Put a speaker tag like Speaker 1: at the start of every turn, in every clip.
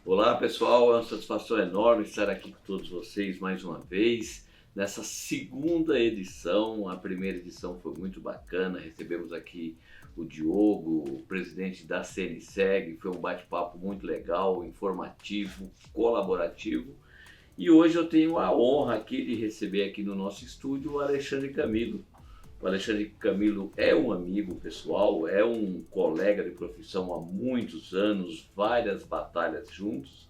Speaker 1: Olá pessoal, é uma satisfação enorme estar aqui com todos vocês mais uma vez nessa segunda edição. A primeira edição foi muito bacana, recebemos aqui o Diogo, o presidente da CNSEG, foi um bate-papo muito legal, informativo, colaborativo. E hoje eu tenho a honra aqui de receber aqui no nosso estúdio o Alexandre Camilo. O Alexandre Camilo é um amigo pessoal, é um colega de profissão há muitos anos, várias batalhas juntos.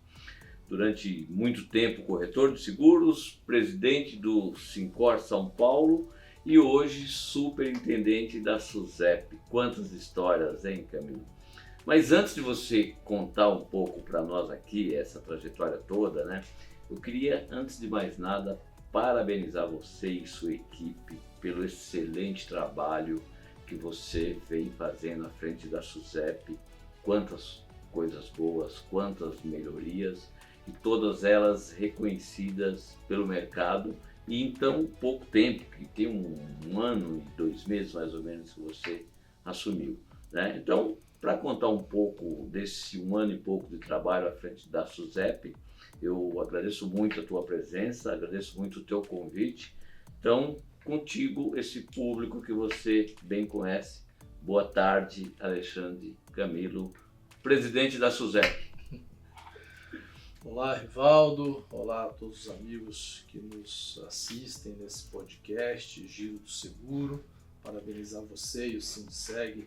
Speaker 1: Durante muito tempo, corretor de seguros, presidente do Sincor São Paulo e hoje superintendente da SUSEP. Quantas histórias, hein, Camilo? Mas antes de você contar um pouco para nós aqui, essa trajetória toda, né? Eu queria, antes de mais nada, parabenizar você e sua equipe pelo excelente trabalho que você vem fazendo à frente da SUSEP. Quantas coisas boas, quantas melhorias e todas elas reconhecidas pelo mercado e em tão pouco tempo, que tem um ano e 2 meses mais ou menos que você assumiu, né? Então, para contar um pouco desse 1 ano e pouco de trabalho à frente da SUSEP, eu agradeço muito a tua presença, agradeço muito o teu convite. Então, contigo, esse público que você bem conhece. Boa tarde, Alexandre Camilo, presidente da SUSEP.
Speaker 2: Olá, Rivaldo. Olá a todos os amigos que nos assistem nesse podcast Giro do Seguro. Parabenizar você e o SINSEG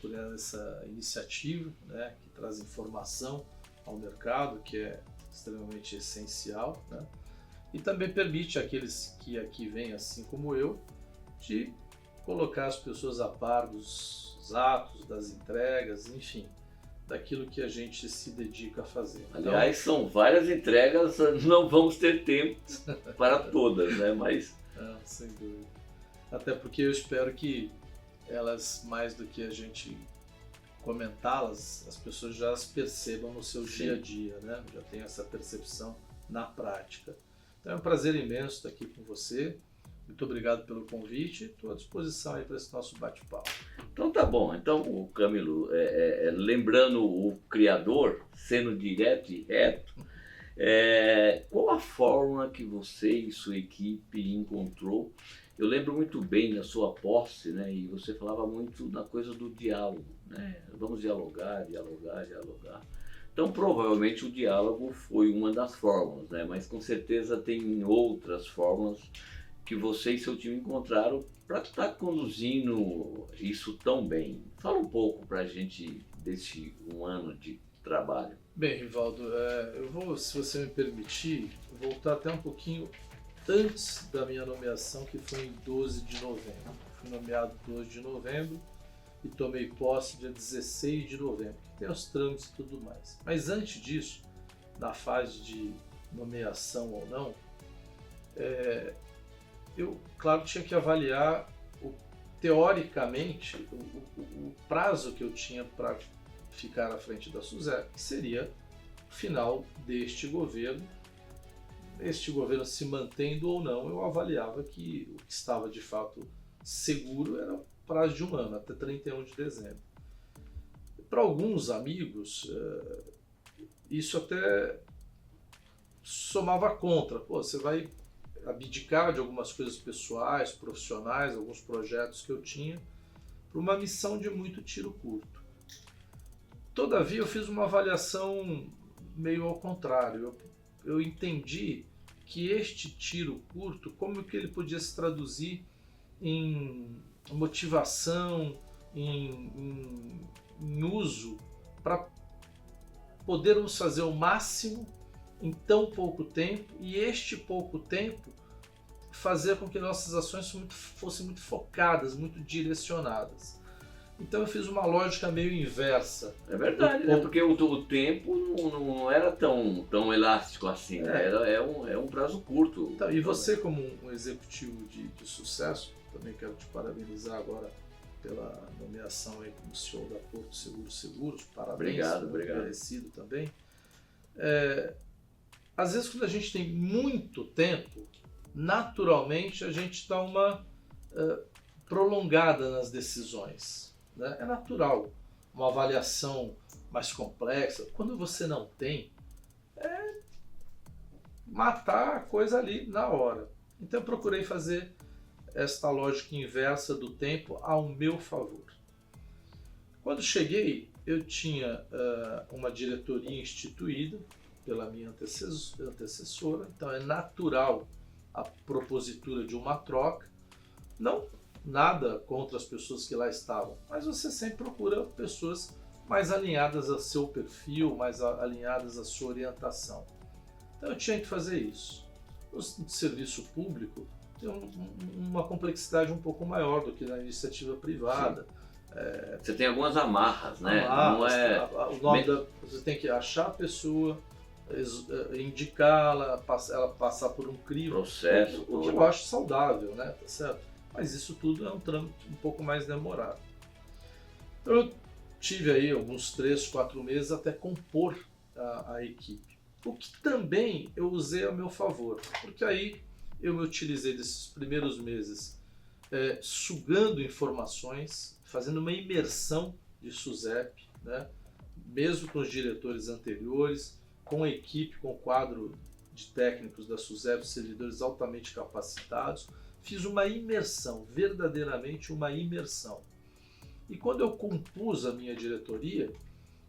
Speaker 2: por essa iniciativa, né, que traz informação ao mercado, que é extremamente essencial, né? E também permite àqueles que aqui vêm, assim como eu, de colocar as pessoas a par dos atos, das entregas, enfim, daquilo que a gente se dedica a fazer.
Speaker 1: Aliás, são várias entregas, não vamos ter tempo para todas, né? Mas...
Speaker 2: Não, sem dúvida. Até porque eu espero que elas, mais do que a gente comentá-las, as pessoas já as percebam no seu dia a dia, né? Já tem essa percepção na prática. Então é um prazer imenso estar aqui com você. Muito obrigado pelo convite. Estou à disposição aí para esse nosso bate-papo.
Speaker 1: Então tá bom. Então, o Camilo, lembrando o criador, sendo direto e reto, qual a fórmula que você e sua equipe encontrou? Eu lembro muito bem da sua posse, né? E você falava muito da coisa do diálogo, né? Vamos dialogar, dialogar, dialogar. Então, provavelmente o diálogo foi uma das fórmulas, né? Mas com certeza tem outras fórmulas que você e seu time encontraram para estar conduzindo isso tão bem. Fala um pouco para a gente desse 1 ano de trabalho.
Speaker 2: Bem, Rivaldo, eu vou, se você me permitir, voltar até um pouquinho antes da minha nomeação, que foi em 12 de novembro. Fui nomeado 12 de novembro e tomei posse dia 16 de novembro, que tem os trâmites e tudo mais. Mas antes disso, na fase de nomeação ou não, eu, claro, tinha que avaliar, teoricamente, o prazo que eu tinha para ficar à frente da SUSEP, que seria o final deste governo. Este governo se mantendo ou não, eu avaliava que o que estava de fato seguro era o prazo de 1 ano, até 31 de dezembro. Para alguns amigos, isso até somava contra. Pô, você vai abdicar de algumas coisas pessoais, profissionais, alguns projetos que eu tinha, para uma missão de muito tiro curto. Todavia, eu fiz uma avaliação meio ao contrário. Eu entendi que este tiro curto, como que ele podia se traduzir em motivação, em uso, para podermos fazer o máximo em tão pouco tempo, e este pouco tempo fazer com que nossas ações fossem muito focadas, muito direcionadas. Então eu fiz uma lógica meio inversa.
Speaker 1: É verdade, né? Porque o tempo não era tão elástico assim, né? É um prazo curto.
Speaker 2: Então, e você, como um executivo de sucesso, também quero te parabenizar agora pela nomeação aí como CEO da Porto Seguros. Parabéns.
Speaker 1: Obrigado.
Speaker 2: Merecido também. Às vezes, quando a gente tem muito tempo, naturalmente a gente dá uma prolongada nas decisões, né? É natural uma avaliação mais complexa. Quando você não tem, matar a coisa ali na hora. Então eu procurei fazer esta lógica inversa do tempo ao meu favor. Quando cheguei, eu tinha uma diretoria instituída pela minha antecessora, então é natural a propositura de uma troca. Não nada contra as pessoas que lá estavam, mas você sempre procura pessoas mais alinhadas ao seu perfil, mais alinhadas à sua orientação. Então eu tinha que fazer isso. O serviço público tem uma complexidade um pouco maior do que na iniciativa privada.
Speaker 1: Você tem algumas amarras, né?
Speaker 2: Não é... Você tem que achar a pessoa, indicá-la, ela passar por um crivo.
Speaker 1: Processo.
Speaker 2: O que eu acho saudável, né? Tá certo? Mas isso tudo é um trâmite um pouco mais demorado. Então, eu tive aí alguns 3, 4 meses até compor a equipe. O que também eu usei a meu favor, porque aí eu me utilizei desses primeiros meses sugando informações, fazendo uma imersão de SUSEP, né? Mesmo com os diretores anteriores, com a equipe, com o quadro de técnicos da SUSEP, servidores altamente capacitados, fiz uma imersão, verdadeiramente uma imersão. E quando eu compus a minha diretoria,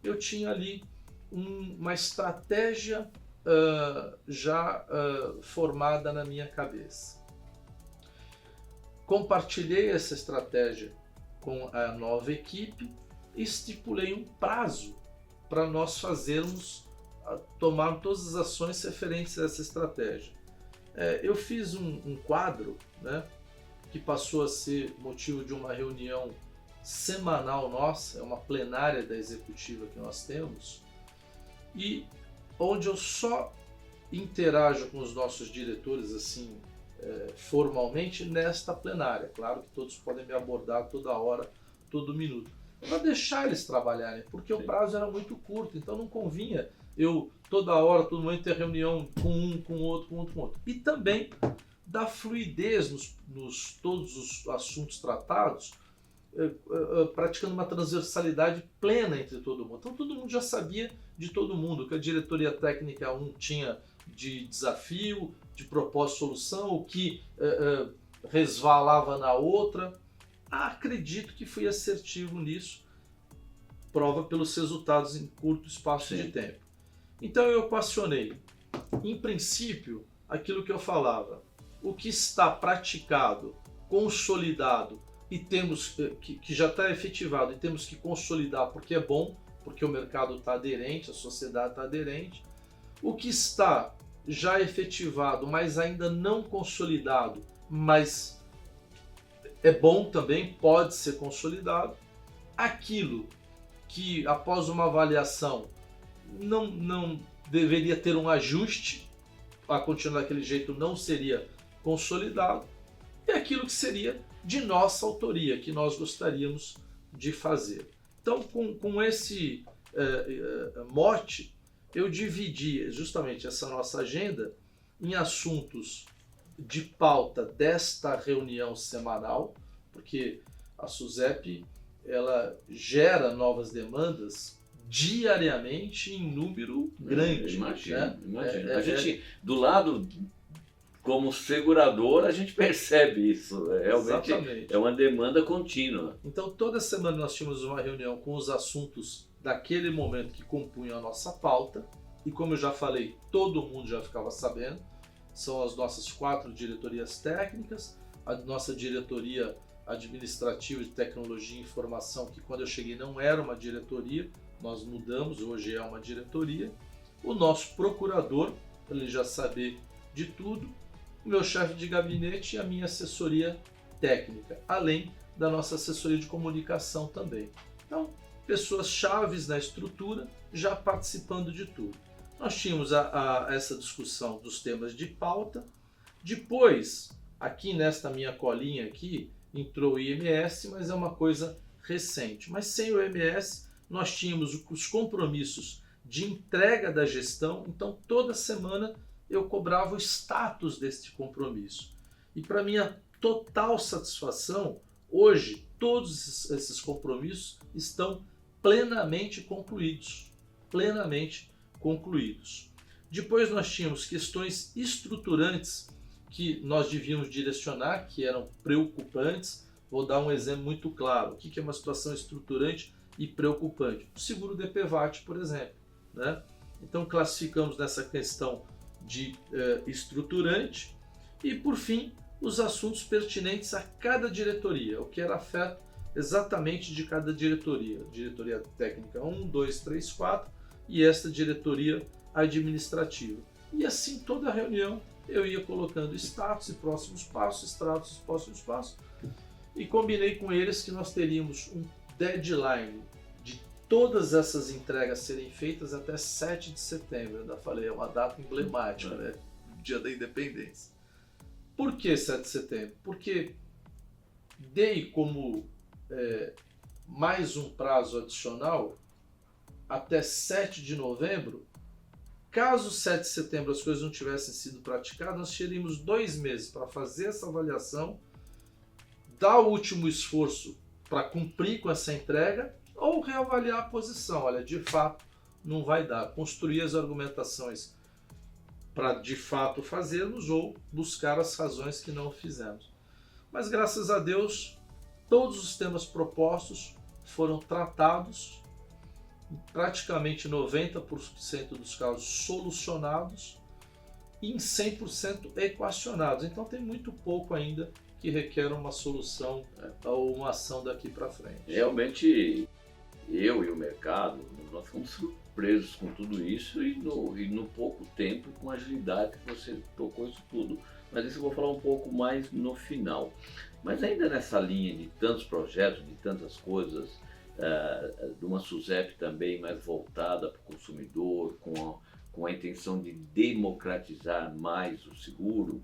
Speaker 2: eu tinha ali uma estratégia já formada na minha cabeça. Compartilhei essa estratégia com a nova equipe e estipulei um prazo para nós tomar todas as ações referentes a essa estratégia. Eu fiz um quadro, né, que passou a ser motivo de uma reunião semanal nossa, é uma plenária da executiva que nós temos, e onde eu só interajo com os nossos diretores assim formalmente nesta plenária. Claro que todos podem me abordar toda hora, todo minuto, para deixar eles trabalharem, porque o prazo era muito curto, então não convinha eu toda hora, todo momento ter reunião com um, com outro, com outro, com outro. E também dar fluidez nos todos os assuntos tratados, praticando uma transversalidade plena entre todo mundo. Então todo mundo já sabia de todo mundo, o que a diretoria técnica 1 tinha de desafio, de propósito de solução, o que resvalava na outra. Acredito que fui assertivo nisso, prova pelos resultados em curto espaço de tempo. Então eu equacionei, em princípio, aquilo que eu falava, o que está praticado, consolidado e temos que já está efetivado e temos que consolidar porque é bom, porque o mercado está aderente, a sociedade está aderente, o que está já efetivado, mas ainda não consolidado, mas é bom também, pode ser consolidado, aquilo que após uma avaliação não deveria ter um ajuste, a continuar daquele jeito não seria consolidado, e aquilo que seria de nossa autoria, que nós gostaríamos de fazer. Então, com esse mote, eu dividi justamente essa nossa agenda em assuntos de pauta desta reunião semanal, porque a SUSEP ela gera novas demandas diariamente em número grande.
Speaker 1: Imagina. A gente, do lado, como segurador, a gente percebe isso. Realmente exatamente. É uma demanda contínua.
Speaker 2: Então, toda semana nós tínhamos uma reunião com os assuntos daquele momento que compunham a nossa pauta. E como eu já falei, todo mundo já ficava sabendo. São as nossas 4 diretorias técnicas, a nossa diretoria administrativa de tecnologia e informação, que quando eu cheguei não era uma diretoria, nós mudamos, hoje é uma diretoria. O nosso procurador, para ele já saber de tudo, o meu chefe de gabinete e a minha assessoria técnica, além da nossa assessoria de comunicação também. Então, pessoas chaves na estrutura já participando de tudo. Nós tínhamos essa discussão dos temas de pauta. Depois, aqui nesta minha colinha aqui, entrou o IMS, mas é uma coisa recente. Mas sem o IMS, nós tínhamos os compromissos de entrega da gestão. Então, toda semana eu cobrava o status deste compromisso. E para minha total satisfação, hoje, todos esses compromissos estão plenamente concluídos. Depois nós tínhamos questões estruturantes que nós devíamos direcionar, que eram preocupantes. Vou dar um exemplo muito claro. O que é uma situação estruturante e preocupante? O seguro DPVAT, por exemplo, né? Então classificamos nessa questão de estruturante e, por fim, os assuntos pertinentes a cada diretoria, o que era afeto exatamente de cada diretoria. Diretoria técnica 1, 2, 3, 4 e esta diretoria administrativa. E assim toda a reunião eu ia colocando status e próximos passos, status e próximos passos, e combinei com eles que nós teríamos um deadline de todas essas entregas serem feitas até 7 de setembro. Eu ainda falei, é uma data emblemática, né? Dia da Independência. Por que 7 de setembro? Porque dei como mais um prazo adicional até 7 de novembro. Caso 7 de setembro as coisas não tivessem sido praticadas, nós teríamos 2 meses para fazer essa avaliação, dar o último esforço para cumprir com essa entrega ou reavaliar a posição. Olha, de fato não vai dar. Construir as argumentações para de fato fazermos ou buscar as razões que não fizemos. Mas graças a Deus, todos os temas propostos foram tratados, praticamente 90% dos casos solucionados e em 100% equacionados. Então tem muito pouco ainda que requer uma solução ou uma ação daqui para frente.
Speaker 1: Realmente, eu e o mercado, nós fomos surpresos com tudo isso e no pouco tempo, com a agilidade que você tocou isso tudo. Mas isso eu vou falar um pouco mais no final. Mas ainda nessa linha de tantos projetos, de tantas coisas, de uma SUSEP também mais voltada para o consumidor, com a intenção de democratizar mais o seguro,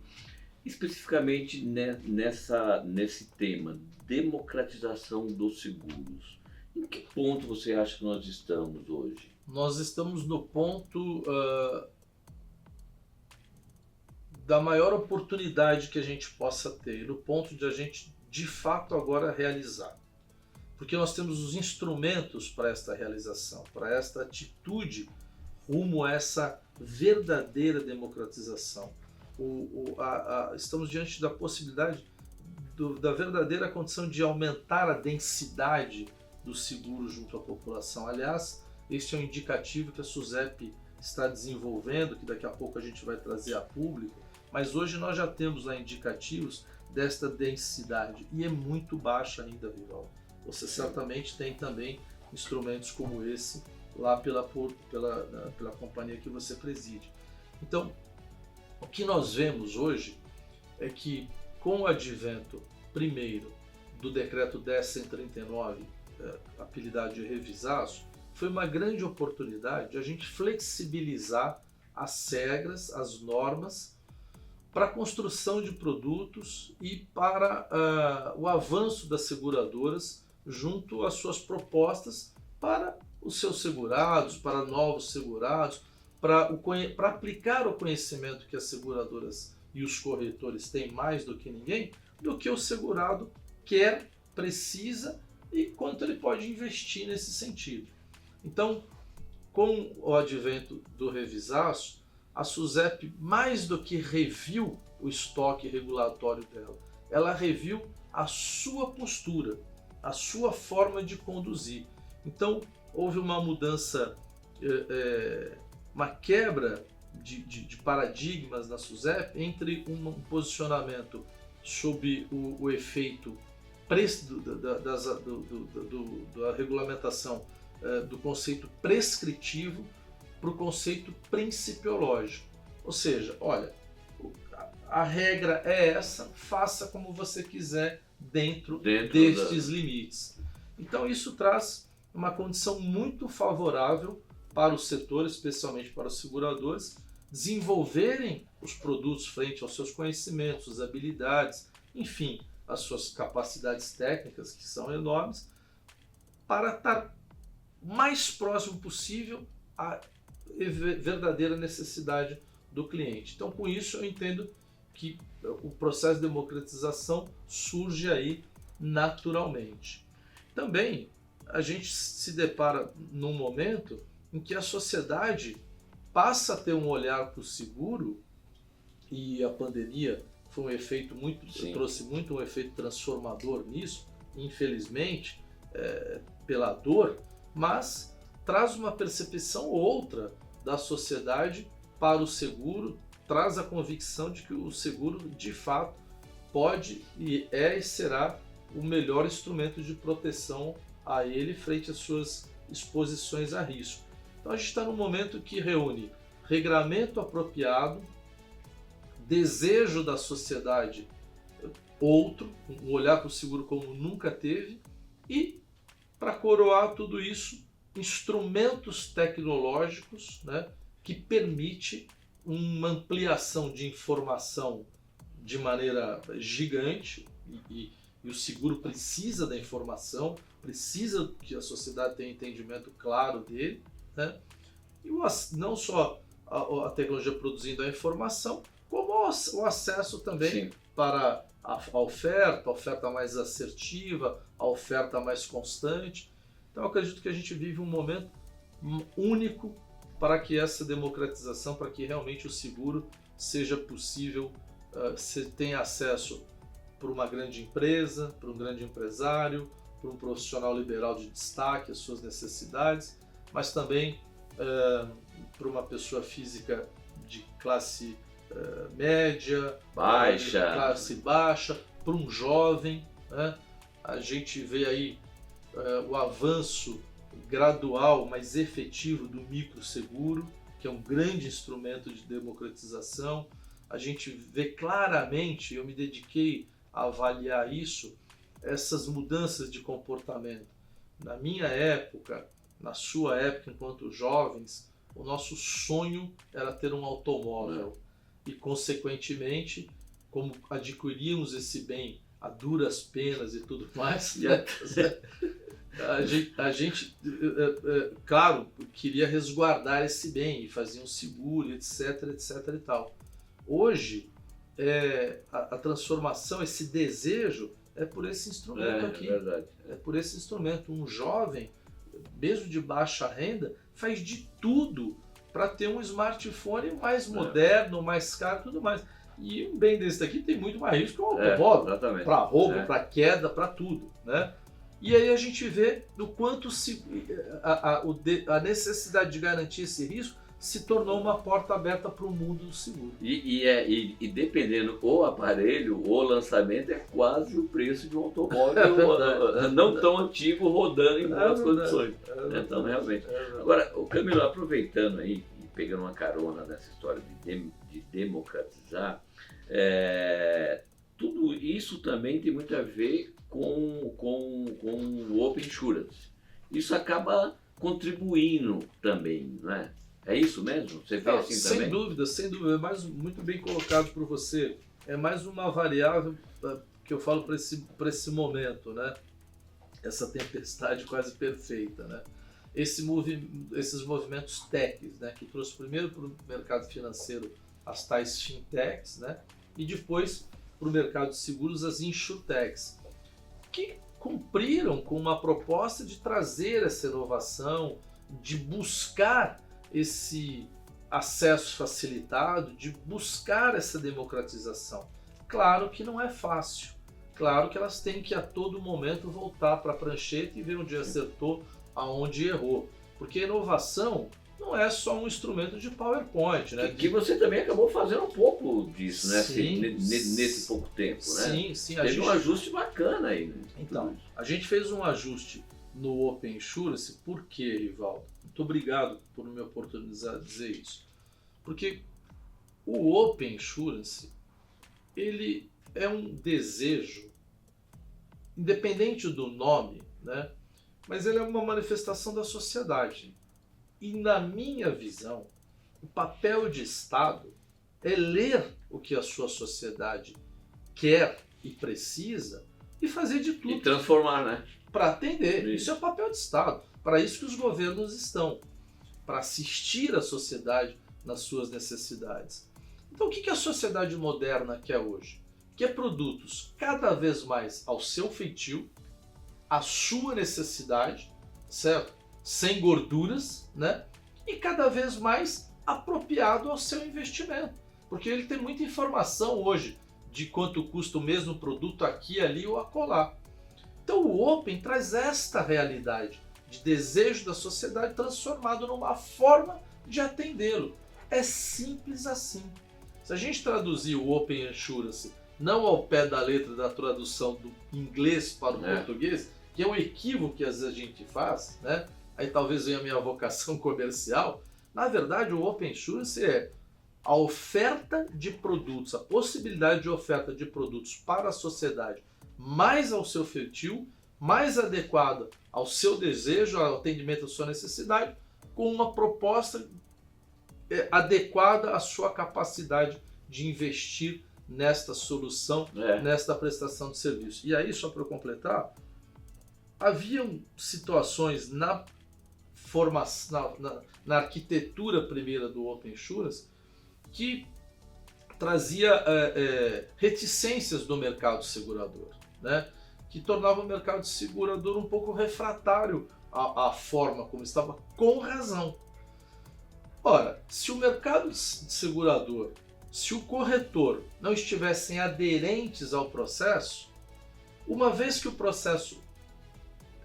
Speaker 1: especificamente nesse tema, democratização dos seguros. Em que ponto você acha que nós estamos hoje?
Speaker 2: Nós estamos no ponto da maior oportunidade que a gente possa ter, no ponto de a gente de fato agora realizar. Porque nós temos os instrumentos para esta realização, para esta atitude rumo a essa verdadeira democratização. Estamos diante da possibilidade da verdadeira condição de aumentar a densidade do seguro junto à população. Aliás, este é um indicativo que a SUSEP está desenvolvendo, que daqui a pouco a gente vai trazer a público, mas hoje nós já temos lá indicativos desta densidade e é muito baixa ainda, Vival. Você certamente tem também instrumentos como esse lá pela companhia que você preside. Então, o que nós vemos hoje é que com o advento, primeiro, do decreto 10.139, apelidado de revisaço, foi uma grande oportunidade de a gente flexibilizar as regras, as normas para a construção de produtos e para o avanço das seguradoras junto às suas propostas para os seus segurados, para novos segurados, para aplicar o conhecimento que as seguradoras e os corretores têm mais do que ninguém, do que o segurado quer, precisa e quanto ele pode investir nesse sentido. Então, com o advento do revisaço, a SUSEP, mais do que reviu o estoque regulatório dela, ela reviu a sua postura, a sua forma de conduzir. Então, houve uma mudança, uma quebra de paradigmas na SUSEP entre um posicionamento sob o efeito da regulamentação do conceito prescritivo para o conceito principiológico. Ou seja, olha, a regra é essa, faça como você quiser dentro destes limites. Então isso traz uma condição muito favorável para o setor, especialmente para os seguradores, desenvolverem os produtos frente aos seus conhecimentos, habilidades, enfim, as suas capacidades técnicas, que são enormes, para estar mais próximo possível à verdadeira necessidade do cliente. Então, com isso, eu entendo que o processo de democratização surge aí naturalmente. Também, a gente se depara num momento em que a sociedade passa a ter um olhar para o seguro, e a pandemia foi um efeito trouxe muito um efeito transformador nisso, infelizmente, pela dor, mas traz uma percepção outra da sociedade para o seguro, traz a convicção de que o seguro, de fato, pode e será o melhor instrumento de proteção a ele frente às suas exposições a risco. Então a gente está num momento que reúne regramento apropriado, desejo da sociedade outro, um olhar para o seguro como nunca teve, e, para coroar tudo isso, instrumentos tecnológicos, né, que permite uma ampliação de informação de maneira gigante, e o seguro precisa da informação, precisa que a sociedade tenha um entendimento claro dele, né? E não só a tecnologia produzindo a informação, como o acesso também para a oferta mais assertiva, a oferta mais constante. Então eu acredito que a gente vive um momento único para que essa democratização, para que realmente o seguro seja possível, se tenha acesso para uma grande empresa, para um grande empresário, para um profissional liberal de destaque, as suas necessidades, mas também para uma pessoa física de classe média, classe baixa, para um jovem, né? A gente vê aí o avanço gradual, mas efetivo do microseguro, que é um grande instrumento de democratização. A gente vê claramente, eu me dediquei a avaliar isso, essas mudanças de comportamento. Na minha época, na sua época, enquanto jovens, o nosso sonho era ter um automóvel. E, consequentemente, como adquiríamos esse bem a duras penas e tudo mais, a gente, claro, queria resguardar esse bem e fazia um seguro, etc, etc e tal. Hoje, a transformação, esse desejo, é por esse instrumento aqui.
Speaker 1: É verdade.
Speaker 2: É por esse instrumento. Um jovem, mesmo de baixa renda, faz de tudo para ter um smartphone mais moderno, mais caro e tudo mais. E um bem desse daqui tem muito mais risco que um automóvel. Para roubo, para queda, para tudo, né? E aí a gente vê do quanto a necessidade de garantir esse risco se tornou uma porta aberta para o mundo do seguro.
Speaker 1: E dependendo o aparelho, o lançamento é quase o preço de um automóvel não tão antigo rodando em boas condições. Então, realmente. Agora, o Camilo, aproveitando aí, e pegando uma carona nessa história de democratizar, tudo isso também tem muito a ver com o Open Insurance. Isso acaba contribuindo também, não é? É isso mesmo? Você vê assim
Speaker 2: sem
Speaker 1: também?
Speaker 2: Sem dúvida. Muito bem colocado por você. É mais uma variável que eu falo para esse momento, né? Essa tempestade quase perfeita, né? Esses movimentos techs, né? Que trouxe primeiro para o mercado financeiro as tais fintechs, né? E depois para o mercado de seguros as insurtechs, que cumpriram com uma proposta de trazer essa inovação, de buscar esse acesso facilitado, de buscar essa democratização. Claro que não é fácil. Claro que elas têm que a todo momento voltar para a prancheta e ver onde acertou, aonde errou. Porque a inovação não é só um instrumento de PowerPoint, né?
Speaker 1: Que você também acabou fazendo um pouco disso, né?
Speaker 2: Sim,
Speaker 1: nesse pouco tempo, né?
Speaker 2: Sim.
Speaker 1: Teve um ajuste bacana aí, né?
Speaker 2: Então, a gente fez um ajuste no Open Insurance. Por quê, Rivaldo? Muito obrigado por me oportunizar de dizer isso. Porque o Open Insurance, ele é um desejo, independente do nome, né? Mas ele é uma manifestação da sociedade. E na minha visão, o papel de Estado é ler o que a sua sociedade quer e precisa e fazer de tudo.
Speaker 1: E transformar, né?
Speaker 2: Para atender. Isso é o papel de Estado. Para isso que os governos estão. Para assistir a sociedade nas suas necessidades. Então o que a sociedade moderna quer hoje? Quer produtos cada vez mais ao seu feitio, à sua necessidade, certo? Sem gorduras, né? E cada vez mais apropriado ao seu investimento. Porque ele tem muita informação hoje de quanto custa o mesmo produto aqui, ali ou acolá. Então o Open traz esta realidade de desejo da sociedade transformado numa forma de atendê-lo. É simples assim. Se a gente traduzir o Open Insurance não ao pé da letra da tradução do inglês para o português, que é um equívoco que às vezes a gente faz, né? Aí talvez venha a minha vocação comercial. Na verdade, o Open Insurance é a oferta de produtos, a possibilidade de oferta de produtos para a sociedade mais ao seu feitio, mais adequada ao seu desejo, ao atendimento à sua necessidade, com uma proposta adequada à sua capacidade de investir nesta solução, nesta prestação de serviço. E aí, só para eu completar, haviam situações na formação, na arquitetura primeira do Open Insurance que trazia reticências do mercado segurador, né? Que tornava o mercado segurador um pouco refratário à forma como estava, com razão. Ora, se o mercado segurador, se o corretor não estivessem aderentes ao processo, uma vez que o processo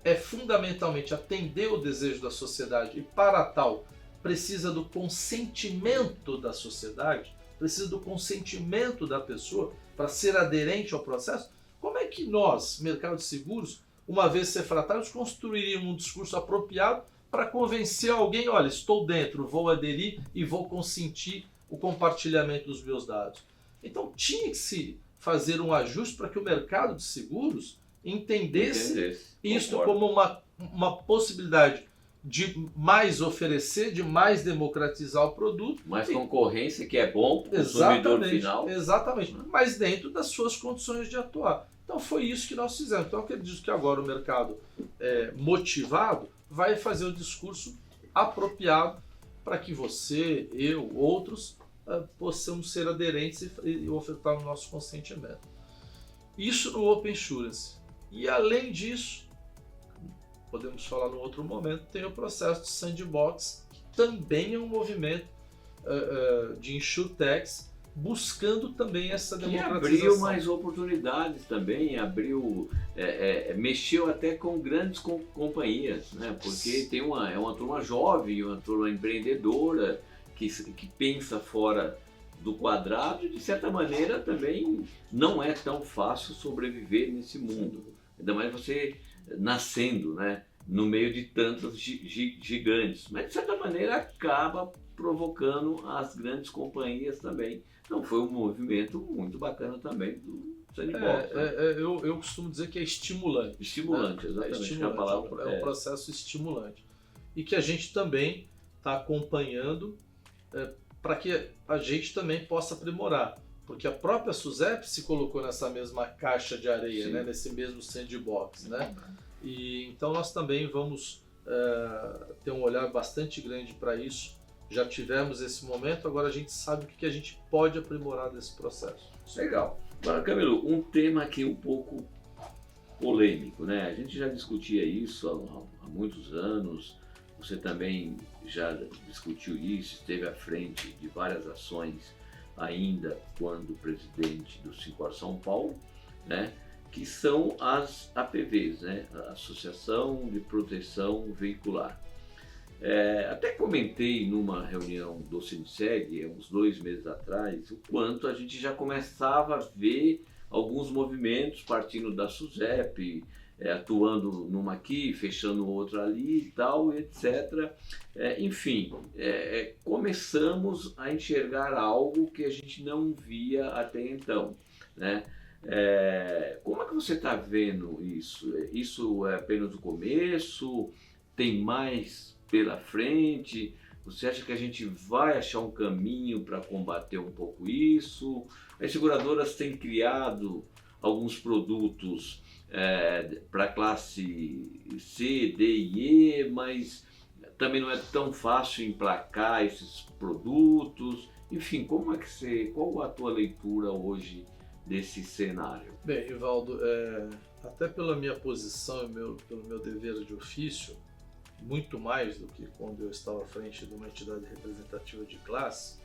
Speaker 2: é fundamentalmente atender o desejo da sociedade e para tal precisa do consentimento da sociedade, precisa do consentimento da pessoa para ser aderente ao processo, como é que nós, mercado de seguros, uma vez refratários, construiríamos um discurso apropriado para convencer alguém, olha, estou dentro, vou aderir e vou consentir o compartilhamento dos meus dados? Então tinha que se fazer um ajuste para que o mercado de seguros entendesse isso como uma possibilidade de mais oferecer, de mais democratizar o produto.
Speaker 1: Mais concorrência, que é bom para o consumidor final.
Speaker 2: Exatamente, mas dentro das suas condições de atuar. Então foi isso que nós fizemos. Então eu acredito que agora o mercado motivado vai fazer o discurso apropriado para que você, eu, outros, possamos ser aderentes e ofertar o nosso consentimento. Isso no Open Insurance. E além disso, podemos falar num outro momento, tem o processo de sandbox, que também é um movimento de insurtechs, buscando também essa democratização.
Speaker 1: Que abriu mais oportunidades também, mexeu até com grandes companhias, né? Porque é uma turma jovem, uma turma empreendedora, que pensa fora do quadrado e de certa maneira também não é tão fácil sobreviver nesse mundo. Ainda mais você nascendo, né, no meio de tantos gigantes, mas de certa maneira acaba provocando as grandes companhias também. Então foi um movimento muito bacana também do sandbox.
Speaker 2: Eu costumo dizer que é estimulante.
Speaker 1: Estimulante, né? Exatamente.
Speaker 2: Estimulante, é um processo estimulante. E que a gente também está acompanhando para que a gente também possa aprimorar. Porque a própria SUSEP se colocou nessa mesma caixa de areia, né? Nesse mesmo sandbox, né? E então nós também vamos ter um olhar bastante grande para isso. Já tivemos esse momento, agora a gente sabe o que a gente pode aprimorar desse processo.
Speaker 1: Legal. Agora, Camilo, um tema aqui um pouco polêmico, né? A gente já discutia isso há muitos anos, você também já discutiu isso, esteve à frente de várias ações ainda quando presidente do Sincor São Paulo, né? Que são as APVs, né? A Associação de Proteção Veicular. Até comentei numa reunião do Sinseg, uns 2 meses atrás, o quanto a gente já começava a ver alguns movimentos partindo da SUSEP, atuando numa aqui, fechando outra ali e tal, etc. Enfim, começamos a enxergar algo que a gente não via até então, né? Como é que você está vendo isso? Isso é apenas o começo? Tem mais pela frente? Você acha que a gente vai achar um caminho para combater um pouco isso? As seguradoras têm criado alguns produtos para a classe C, D e E, mas também não é tão fácil emplacar esses produtos. Enfim, qual a tua leitura hoje desse cenário?
Speaker 2: Bem, Ivaldo, até pela minha posição e pelo meu dever de ofício, muito mais do que quando eu estava à frente de uma entidade representativa de classe,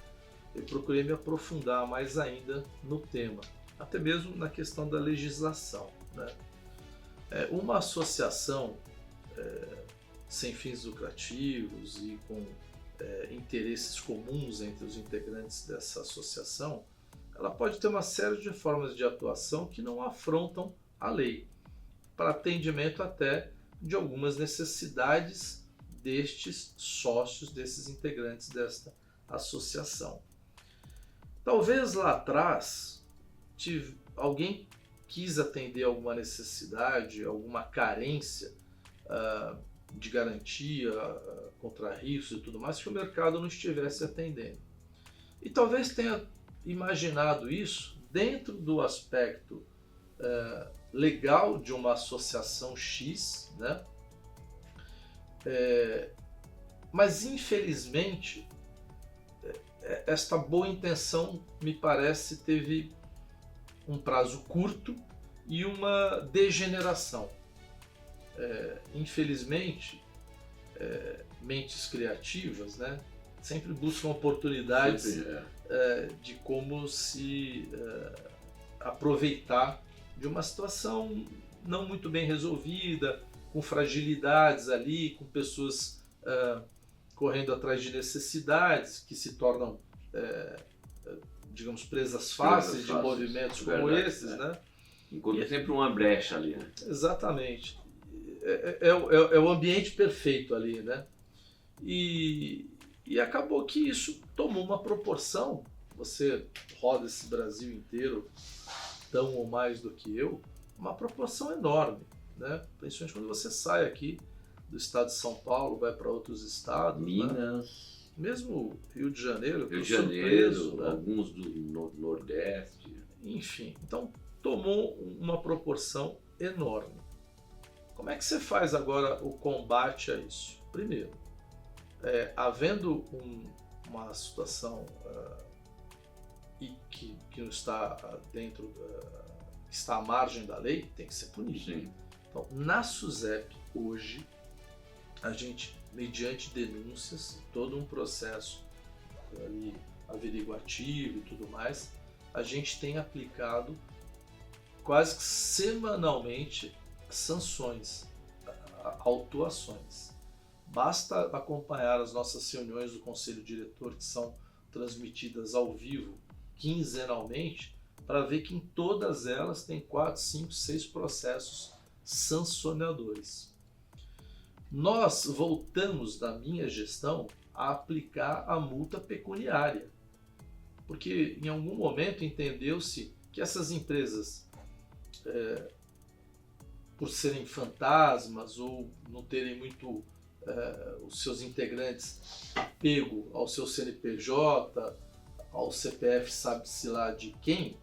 Speaker 2: eu procurei me aprofundar mais ainda no tema, até mesmo na questão da legislação, né? Uma associação sem fins lucrativos e com interesses comuns entre os integrantes dessa associação, ela pode ter uma série de formas de atuação que não afrontam a lei, para atendimento até de algumas necessidades destes sócios, desses integrantes desta associação. Talvez lá atrás alguém quis atender alguma necessidade, alguma carência de garantia contra riscos e tudo mais que o mercado não estivesse atendendo. E talvez tenha imaginado isso dentro do aspecto legal de uma associação X, né? Mas infelizmente esta boa intenção, me parece, teve um prazo curto e uma degeneração. Infelizmente, mentes criativas, né, sempre buscam oportunidades de como se aproveitar de uma situação não muito bem resolvida, com fragilidades ali, com pessoas correndo atrás de necessidades que se tornam, digamos, presas fáceis de movimentos como esses, né?
Speaker 1: Encontra sempre uma brecha ali, né?
Speaker 2: Exatamente. É o ambiente perfeito ali, né? E acabou que isso tomou uma proporção. Você roda esse Brasil inteiro, tão ou mais do que eu, uma proporção enorme, né? Principalmente quando você sai aqui do estado de São Paulo, vai para outros estados,
Speaker 1: Minas,
Speaker 2: né? Mesmo Rio de Janeiro,
Speaker 1: Rio de Janeiro,
Speaker 2: surpreso, né?
Speaker 1: alguns do Nordeste.
Speaker 2: Enfim, então tomou uma proporção enorme. Como é que você faz agora o combate a isso? Primeiro, havendo uma situação e que não está dentro, está à margem da lei, tem que ser punido.
Speaker 1: Sim.
Speaker 2: Então, na SUSEP, hoje, a gente, mediante denúncias, todo um processo ali averiguativo e tudo mais, a gente tem aplicado quase que semanalmente sanções, autuações. Basta acompanhar as nossas reuniões do Conselho Diretor, que são transmitidas ao vivo, quinzenalmente, para ver que em todas elas tem 4, 5, 6 processos sancionadores. Nós voltamos, na minha gestão, a aplicar a multa pecuniária, porque em algum momento entendeu-se que essas empresas, por serem fantasmas ou não terem muito os seus integrantes apego ao seu CNPJ, ao CPF, sabe-se lá de quem,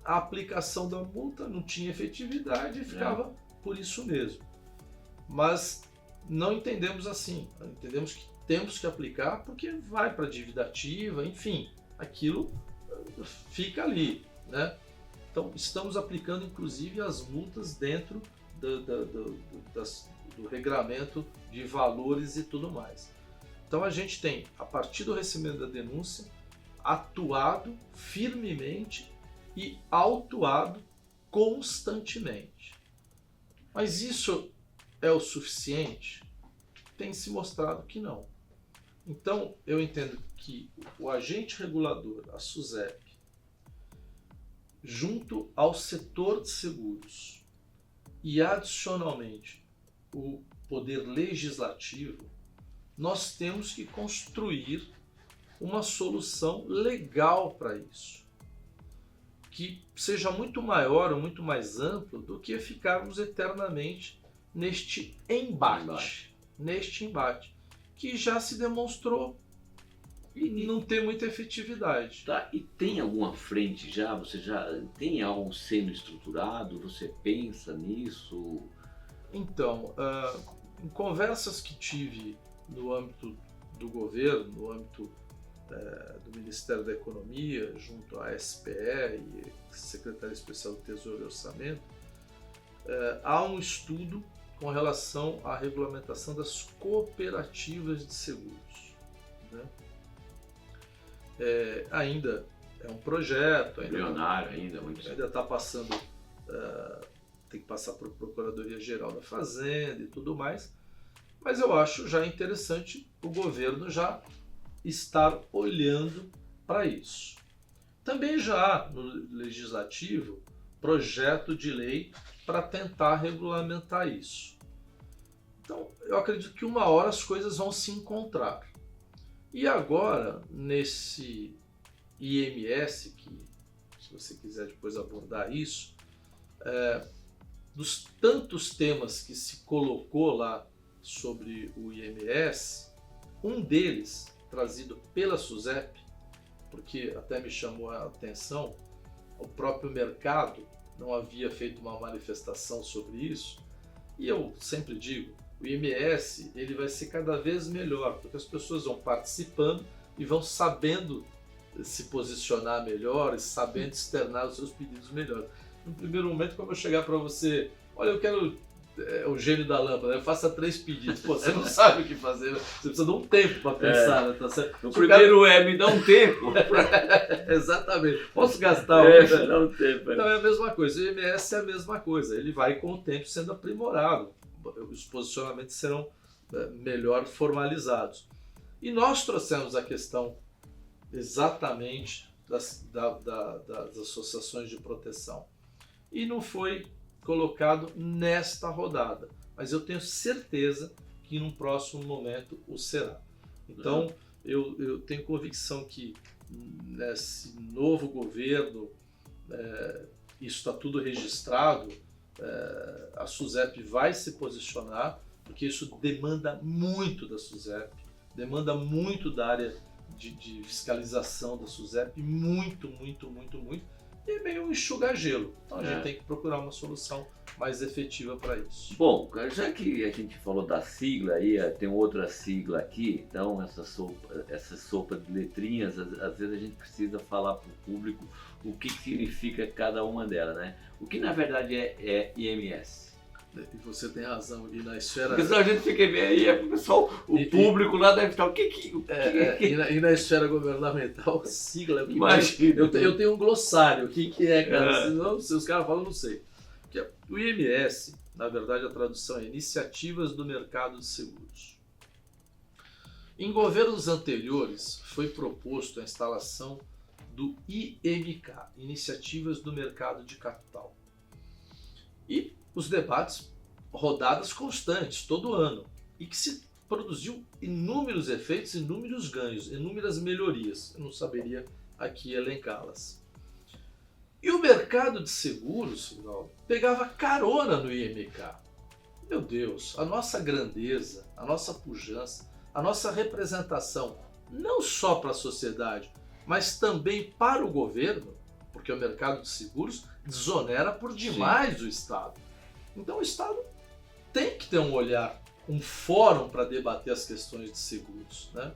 Speaker 2: a aplicação da multa não tinha efetividade e ficava por isso mesmo. Mas não entendemos assim, entendemos que temos que aplicar porque vai para a dívida ativa, enfim, aquilo fica ali, né? Então estamos aplicando inclusive as multas dentro do regramento de valores e tudo mais. Então a gente tem, a partir do recebimento da denúncia, atuado firmemente e autuado constantemente. Mas isso é o suficiente? Tem se mostrado que não. Então eu entendo que o agente regulador, a SUSEP, junto ao setor de seguros e adicionalmente o poder legislativo, nós temos que construir uma solução legal para isso, que seja muito maior ou muito mais amplo do que ficarmos eternamente neste embate, que já se demonstrou não ter muita efetividade.
Speaker 1: Tá, e tem alguma frente já? Você já tem algo sendo estruturado? Você pensa nisso?
Speaker 2: Então, em conversas que tive no âmbito do governo, no âmbito do Ministério da Economia, junto à SPE e Secretaria Especial do Tesouro e Orçamento, há um estudo com relação à regulamentação das cooperativas de seguros, né? Ainda é um projeto,
Speaker 1: Milionário ainda, muito
Speaker 2: ainda está passando, tem que passar por Procuradoria-Geral da Fazenda e tudo mais, mas eu acho já interessante o governo já estar olhando para isso. Também já há no Legislativo projeto de lei para tentar regulamentar isso. Então, eu acredito que uma hora as coisas vão se encontrar. E agora, nesse IMS, que se você quiser depois abordar isso, dos tantos temas que se colocou lá sobre o IMS, um deles, trazido pela SUSEP, porque até me chamou a atenção, o próprio mercado não havia feito uma manifestação sobre isso, e eu sempre digo, o IMS ele vai ser cada vez melhor, porque as pessoas vão participando e vão sabendo se posicionar melhor e sabendo externar os seus pedidos melhor. No primeiro momento, quando eu chegar para você, olha, eu quero o gênio da lâmpada, faça 3 pedidos. Pô, você não sabe o que fazer, você precisa de um tempo para pensar. Né? Tá certo?
Speaker 1: O primeiro me dá um tempo.
Speaker 2: Exatamente. Posso gastar
Speaker 1: dá um tempo.
Speaker 2: Então é a mesma coisa, o IMS é a mesma coisa, ele vai com o tempo sendo aprimorado, os posicionamentos serão melhor formalizados. E nós trouxemos a questão exatamente das associações de proteção. E não foi colocado nesta rodada, mas eu tenho certeza que num próximo momento o será. Então eu tenho convicção que nesse novo governo, isso está tudo registrado, a SUSEP vai se posicionar, porque isso demanda muito da SUSEP, demanda muito da área de fiscalização da SUSEP, muito, e é meio um enxuga-gelo. Então a gente tem que procurar uma solução mais efetiva para isso.
Speaker 1: Bom, já que a gente falou da sigla aí, tem outra sigla aqui, então essa sopa de letrinhas, às vezes a gente precisa falar para o público o que significa cada uma delas, né? O que na verdade é IMS.
Speaker 2: E você tem razão, e na esfera...
Speaker 1: Porque senão a gente fica bem aí, o pessoal, público lá deve estar, o que
Speaker 2: E na esfera governamental, sigla...
Speaker 1: Imagina.
Speaker 2: Eu tenho um glossário, o que é, cara? Se os caras falam, eu não sei. Porque o IMS, na verdade, a tradução é Iniciativas do Mercado de Seguros. Em governos anteriores, foi proposto a instalação do IMK, Iniciativas do Mercado de Capital. E os debates, rodadas constantes, todo ano, e que se produziu inúmeros efeitos, inúmeros ganhos, inúmeras melhorias. Eu não saberia aqui elencá-las. E o mercado de seguros, pegava carona no IMK. Meu Deus, a nossa grandeza, a nossa pujança, a nossa representação, não só para a sociedade, mas também para o governo, porque o mercado de seguros desonera por demais o Estado. Então o Estado tem que ter um olhar, um fórum para debater as questões de seguros, né?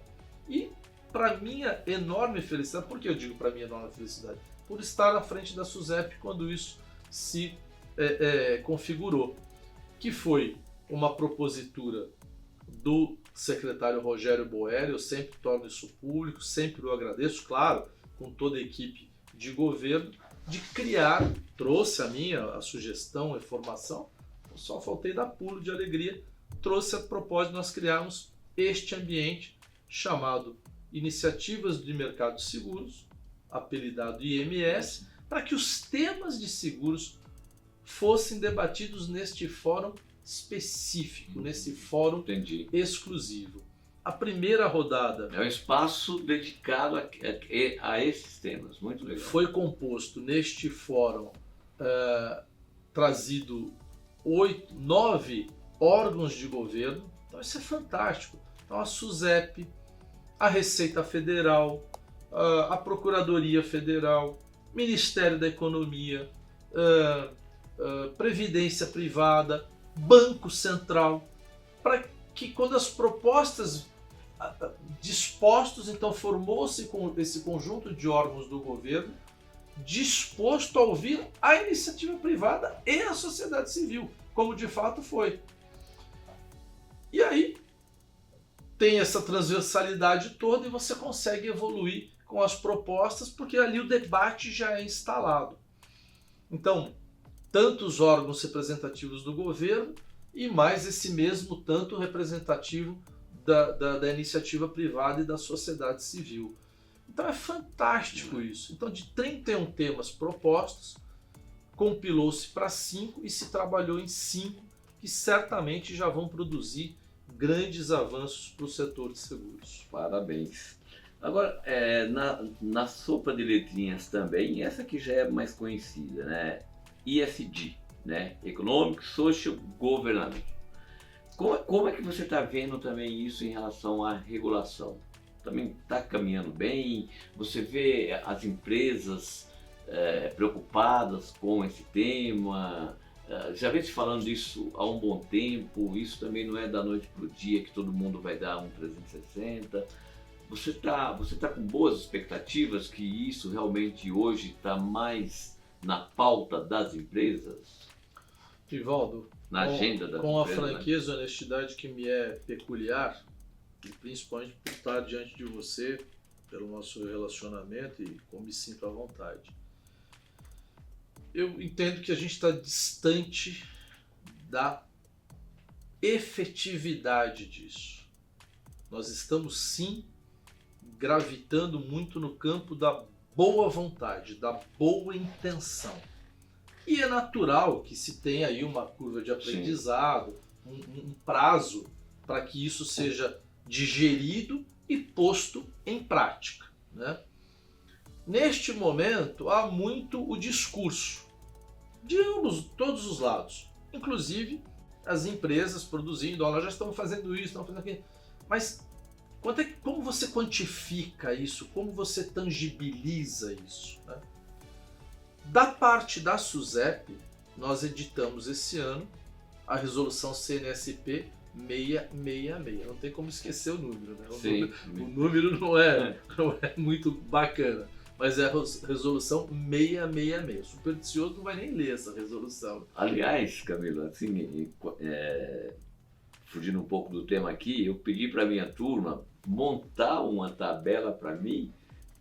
Speaker 2: E para minha enorme felicidade, por que eu digo para minha enorme felicidade? Por estar à frente da SUSEP quando isso se configurou, que foi uma propositura do secretário Rogério Boeri, eu sempre torno isso público, sempre o agradeço, claro, com toda a equipe de governo, de criar, trouxe a sugestão, a informação, só faltei dar pulo de alegria, trouxe a propósito de nós criarmos este ambiente chamado Iniciativas de Mercado de Seguros, apelidado IMS, para que os temas de seguros fossem debatidos neste fórum específico, nesse fórum exclusivo. A primeira rodada...
Speaker 1: É um espaço dedicado a esses temas, muito legal.
Speaker 2: Foi composto neste fórum, trazido 9 órgãos de governo, então isso é fantástico. Então a SUSEP, a Receita Federal, a Procuradoria Federal, Ministério da Economia, Previdência Privada, Banco Central, para que quando as propostas dispostos, então formou-se com esse conjunto de órgãos do governo disposto a ouvir a iniciativa privada e a sociedade civil, como de fato foi. E aí tem essa transversalidade toda e você consegue evoluir com as propostas, porque ali o debate já é instalado. Então, tanto os órgãos representativos do governo e mais esse mesmo tanto representativo da iniciativa privada e da sociedade civil. Então é fantástico isso. Então, de 31 temas propostos, compilou-se para 5 e se trabalhou em 5 que certamente já vão produzir grandes avanços para o setor de seguros.
Speaker 1: Parabéns. Agora, na sopa de letrinhas também, essa que já é mais conhecida, né? ESG, né? Economic, Social, Governance. Como é que você está vendo também isso em relação à regulação? Também está caminhando bem? Você vê as empresas preocupadas com esse tema? Já vem se falando disso há um bom tempo, isso também não é da noite para o dia que todo mundo vai dar um 360. Você tá com boas expectativas que isso realmente hoje está mais na pauta das empresas?
Speaker 2: Rivaldo,
Speaker 1: Na agenda das
Speaker 2: com a
Speaker 1: empresas,
Speaker 2: franqueza e honestidade que me é peculiar, e principalmente por estar diante de você, pelo nosso relacionamento e como me sinto à vontade. Eu entendo que a gente está distante da efetividade disso. Nós estamos sim gravitando muito no campo da boa vontade, da boa intenção. E é natural que se tenha aí uma curva de aprendizado, um prazo para que isso seja digerido e posto em prática, né? Neste momento, há muito o discurso de todos os lados, inclusive as empresas produzindo, nós já estamos fazendo isso, estamos fazendo aquilo, mas como você quantifica isso, como você tangibiliza isso, né? Da parte da SUSEP, nós editamos esse ano a resolução CNSP 666, não tem como esquecer o número, né? O número não é muito bacana. Mas é a resolução 666. O supersticioso não vai nem ler essa resolução.
Speaker 1: Aliás, Camilo, assim, fugindo um pouco do tema aqui, eu pedi para minha turma montar uma tabela para mim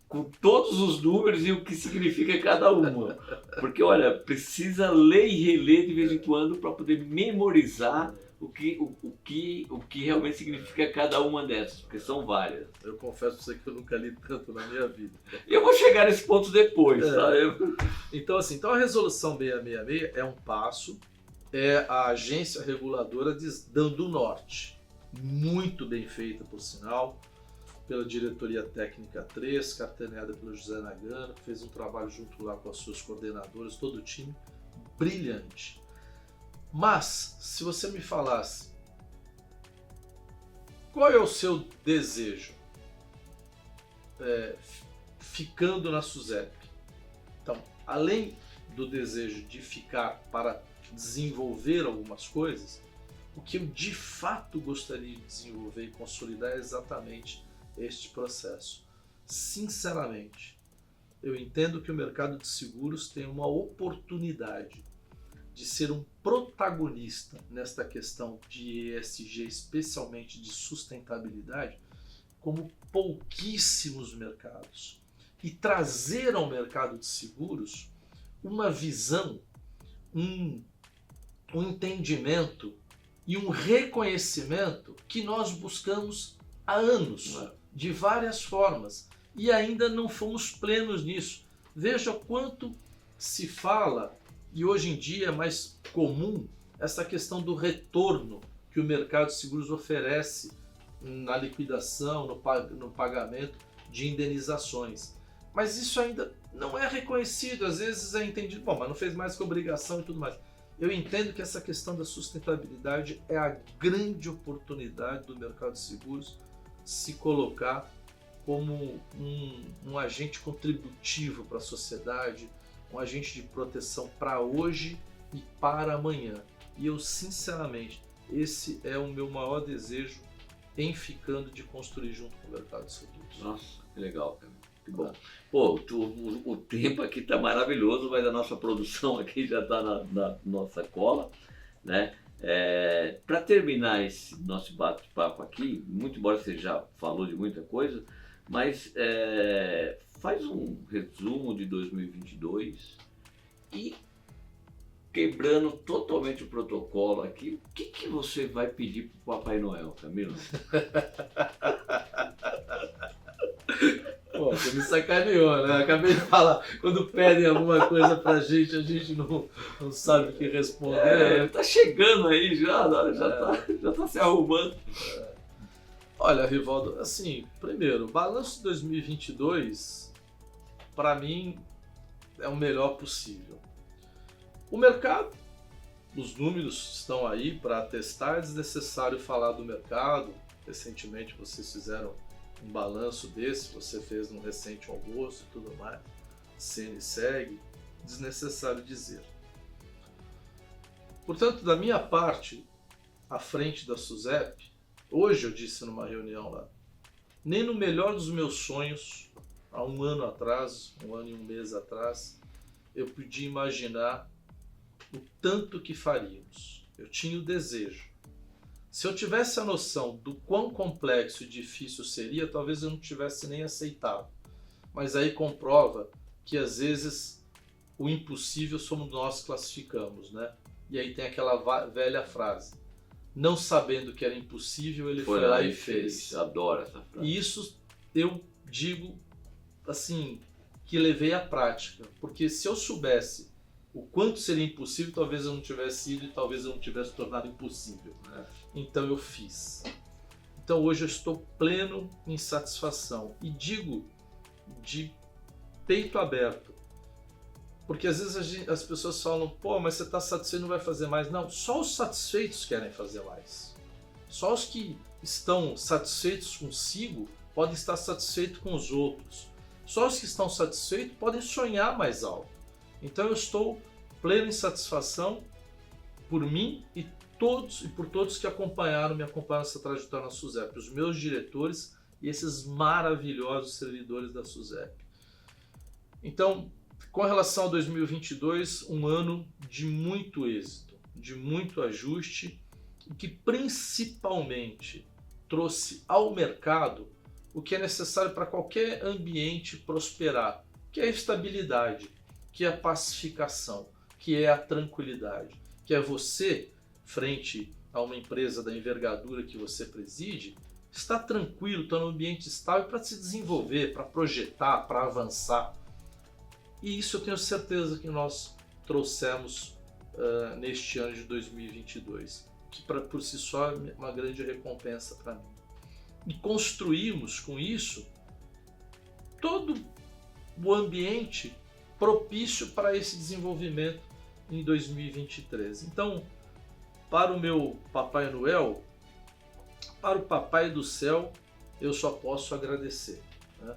Speaker 1: com todos os números e o que significa cada uma. Porque, olha, precisa ler e reler de vez em quando para poder memorizar o que realmente significa cada uma dessas, porque são várias.
Speaker 2: Eu confesso pra você que eu nunca li tanto na minha vida.
Speaker 1: Eu vou chegar nesse ponto depois, tá?
Speaker 2: Então, assim, a resolução 666 é um passo, é a agência reguladora dando o norte. Muito bem feita, por sinal, pela diretoria técnica 3, capitaneada pelo José Nagano, que fez um trabalho junto lá com as suas coordenadoras, todo o time, brilhante. Mas, se você me falasse, qual é o seu desejo ficando na SUSEP? Então, além do desejo de ficar para desenvolver algumas coisas, o que eu de fato gostaria de desenvolver e consolidar é exatamente este processo. Sinceramente, eu entendo que o mercado de seguros tem uma oportunidade de ser um protagonista nesta questão de ESG, especialmente de sustentabilidade, como pouquíssimos mercados. E trazer ao mercado de seguros uma visão, um entendimento e um reconhecimento que nós buscamos há anos, de várias formas, e ainda não fomos plenos nisso. Veja quanto se fala, e hoje em dia é mais comum, essa questão do retorno que o mercado de seguros oferece na liquidação, no pagamento de indenizações. Mas isso ainda não é reconhecido, às vezes é entendido, bom, mas não fez mais que obrigação e tudo mais. Eu entendo que essa questão da sustentabilidade é a grande oportunidade do mercado de seguros se colocar como um agente contributivo para a sociedade, um agente de proteção para hoje e para amanhã. E eu, sinceramente, esse é o meu maior desejo em ficando de construir junto com o mercado de seguros.
Speaker 1: Nossa, que legal, cara. Que bom. Pô, o tempo aqui tá maravilhoso, mas a nossa produção aqui já tá na nossa cola, né? Para terminar esse nosso bate-papo aqui, muito embora você já falou de muita coisa, mas faz um resumo de 2022 e quebrando totalmente o protocolo aqui, o que você vai pedir para o Papai Noel, Camilo?
Speaker 2: Pô, você me sacaneou, né? Acabei de falar, quando pedem alguma coisa pra gente, a gente não sabe o que responder.
Speaker 1: Tá chegando aí já tá se arrumando.
Speaker 2: Olha, Rivaldo, assim, primeiro, o balanço de 2022, para mim, é o melhor possível. O mercado, os números estão aí para atestar, é desnecessário falar do mercado. Recentemente vocês fizeram um balanço desse, você fez num recente almoço e tudo mais, cena segue, desnecessário dizer. Portanto, da minha parte, à frente da SUSEP, hoje eu disse numa reunião lá, nem no melhor dos meus sonhos, há um ano atrás, um ano e um mês atrás, eu podia imaginar o tanto que faríamos. Eu tinha o desejo. Se eu tivesse a noção do quão complexo e difícil seria, talvez eu não tivesse nem aceitado. Mas aí comprova que às vezes o impossível somos nós que classificamos, né? E aí tem aquela velha frase: não sabendo que era impossível, ele foi lá e fez.
Speaker 1: Adoro essa frase.
Speaker 2: E isso eu digo assim, que levei à prática. Porque se eu soubesse o quanto seria impossível, talvez eu não tivesse ido e talvez eu não tivesse tornado impossível. Então eu fiz. Então hoje eu estou pleno em satisfação. E digo de peito aberto. Porque às vezes as pessoas falam, pô, mas você está satisfeito e não vai fazer mais. Não, só os satisfeitos querem fazer mais. Só os que estão satisfeitos consigo podem estar satisfeitos com os outros. Só os que estão satisfeitos podem sonhar mais alto. Então eu estou pleno em satisfação por mim e por todos que me acompanharam nessa trajetória na SUSEP, os meus diretores e esses maravilhosos servidores da SUSEP. Então, com relação a 2022, um ano de muito êxito, de muito ajuste, e que principalmente trouxe ao mercado o que é necessário para qualquer ambiente prosperar, que é a estabilidade, que é a pacificação, que é a tranquilidade, que é você, frente a uma empresa da envergadura que você preside, estar tranquilo, estar num ambiente estável para se desenvolver, para projetar, para avançar. E isso eu tenho certeza que nós trouxemos neste ano de 2022, que por si só é uma grande recompensa para mim. E construímos com isso todo o ambiente propício para esse desenvolvimento em 2023. Então, para o meu Papai Noel, para o Papai do Céu, eu só posso agradecer, né?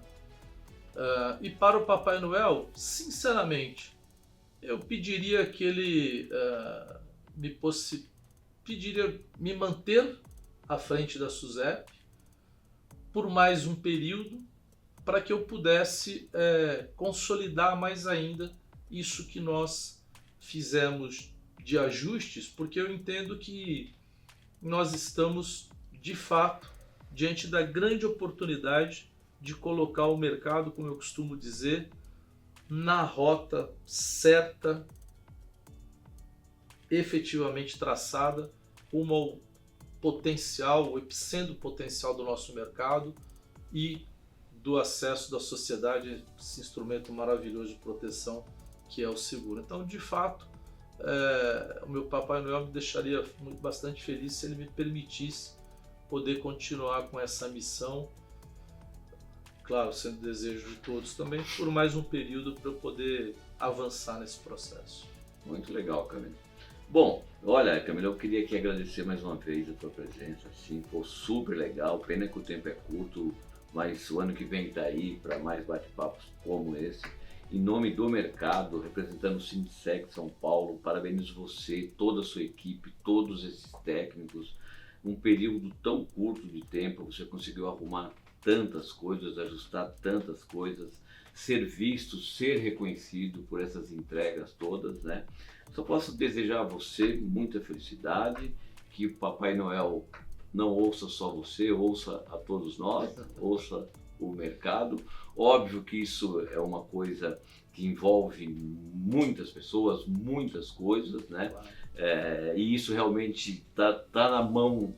Speaker 2: E para o Papai Noel, sinceramente, eu pediria que ele pediria me manter à frente da SUSEP por mais um período, para que eu pudesse consolidar mais ainda isso que nós fizemos de ajustes, porque eu entendo que nós estamos, de fato, diante da grande oportunidade de colocar o mercado, como eu costumo dizer, na rota certa, efetivamente traçada, rumo ao potencial, o epicentro potencial do nosso mercado e do acesso da sociedade a esse instrumento maravilhoso de proteção que é o seguro. Então, de fato, o meu Papai Noel me deixaria bastante feliz se ele me permitisse poder continuar com essa missão, claro, sendo desejo de todos também, por mais um período para eu poder avançar nesse processo.
Speaker 1: Muito legal, Camilo. Bom, olha, Camilo, eu queria aqui agradecer mais uma vez a tua presença, assim, foi super legal, pena que o tempo é curto, mas o ano que vem está aí para mais bate-papos como esse. Em nome do mercado, representando o Sindiceg São Paulo, parabenizo você, toda a sua equipe, todos esses técnicos. Um período tão curto de tempo, você conseguiu arrumar tantas coisas, ajustar tantas coisas, ser visto, ser reconhecido por essas entregas todas, né? Só posso desejar a você muita felicidade, que o Papai Noel não ouça só você, ouça a todos nós, ouça o mercado. Óbvio que isso é uma coisa que envolve muitas pessoas, muitas coisas, né? E isso realmente tá na mão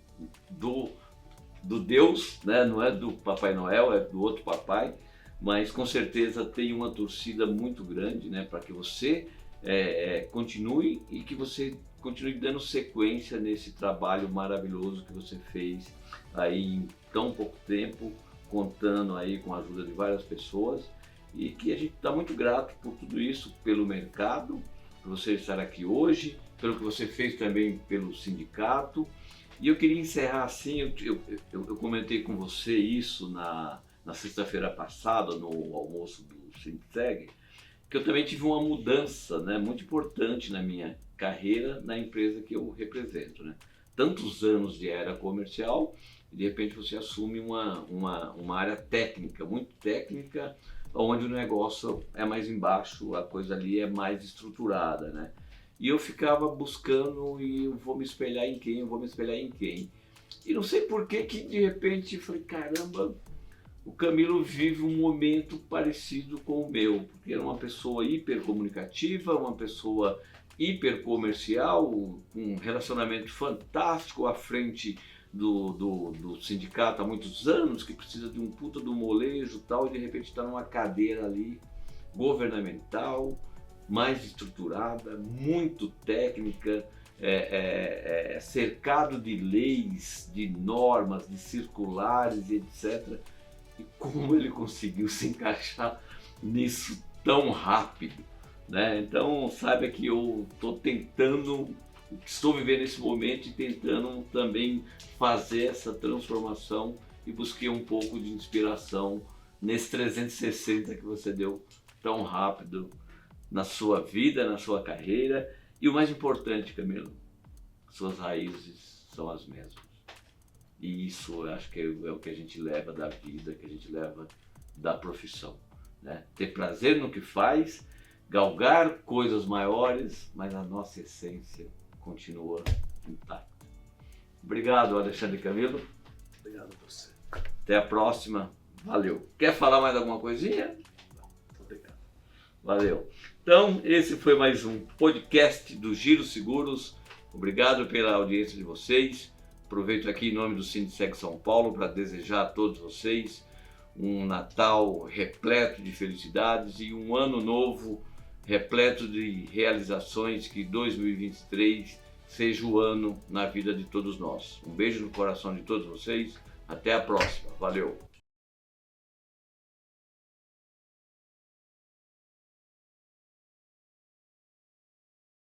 Speaker 1: do Deus, né? Não é do Papai Noel, é do outro papai, mas com certeza tem uma torcida muito grande, né? Para que você continue e que você continue dando sequência nesse trabalho maravilhoso que você fez aí em tão pouco tempo, contando aí com a ajuda de várias pessoas, e que a gente está muito grato por tudo isso, pelo mercado, por você estar aqui hoje, pelo que você fez também pelo sindicato. E eu queria encerrar assim, eu comentei com você isso na sexta-feira passada, no almoço do Sindseg, que eu também tive uma mudança, né, muito importante na minha carreira na empresa que eu represento, né? Tantos anos de era comercial, e de repente você assume uma área técnica, muito técnica, onde o negócio é mais embaixo, a coisa ali é mais estruturada, né? E eu ficava buscando, e eu vou me espelhar em quem, eu vou me espelhar em quem. E não sei por que de repente eu falei, caramba, o Camilo vive um momento parecido com o meu, porque era uma pessoa hipercomunicativa, uma pessoa hipercomercial, um relacionamento fantástico à frente do sindicato há muitos anos, que precisa de um puta do molejo e tal, e de repente está numa cadeira ali governamental, mais estruturada, muito técnica, cercado de leis, de normas, de circulares, etc. E como ele conseguiu se encaixar nisso tão rápido, né? Então saiba que eu estou vivendo esse momento e tentando também fazer essa transformação, e busquei um pouco de inspiração nesse 360 que você deu tão rápido na sua vida, na sua carreira. E o mais importante, Camilo, suas raízes são as mesmas. E isso eu acho que é o que a gente leva da vida, que a gente leva da profissão, né? Ter prazer no que faz, galgar coisas maiores, mas a nossa essência continua intacta. Obrigado, Alexandre Camilo.
Speaker 2: Obrigado a você.
Speaker 1: Até a próxima. Valeu. Quer falar mais alguma coisinha?
Speaker 2: Não, obrigado.
Speaker 1: Valeu. Então, esse foi mais um podcast do Giro Seguros. Obrigado pela audiência de vocês. Aproveito aqui em nome do Sindseg São Paulo para desejar a todos vocês um Natal repleto de felicidades e um ano novo repleto de realizações, que 2023 seja o ano na vida de todos nós. Um beijo no coração de todos vocês. Até a próxima. Valeu!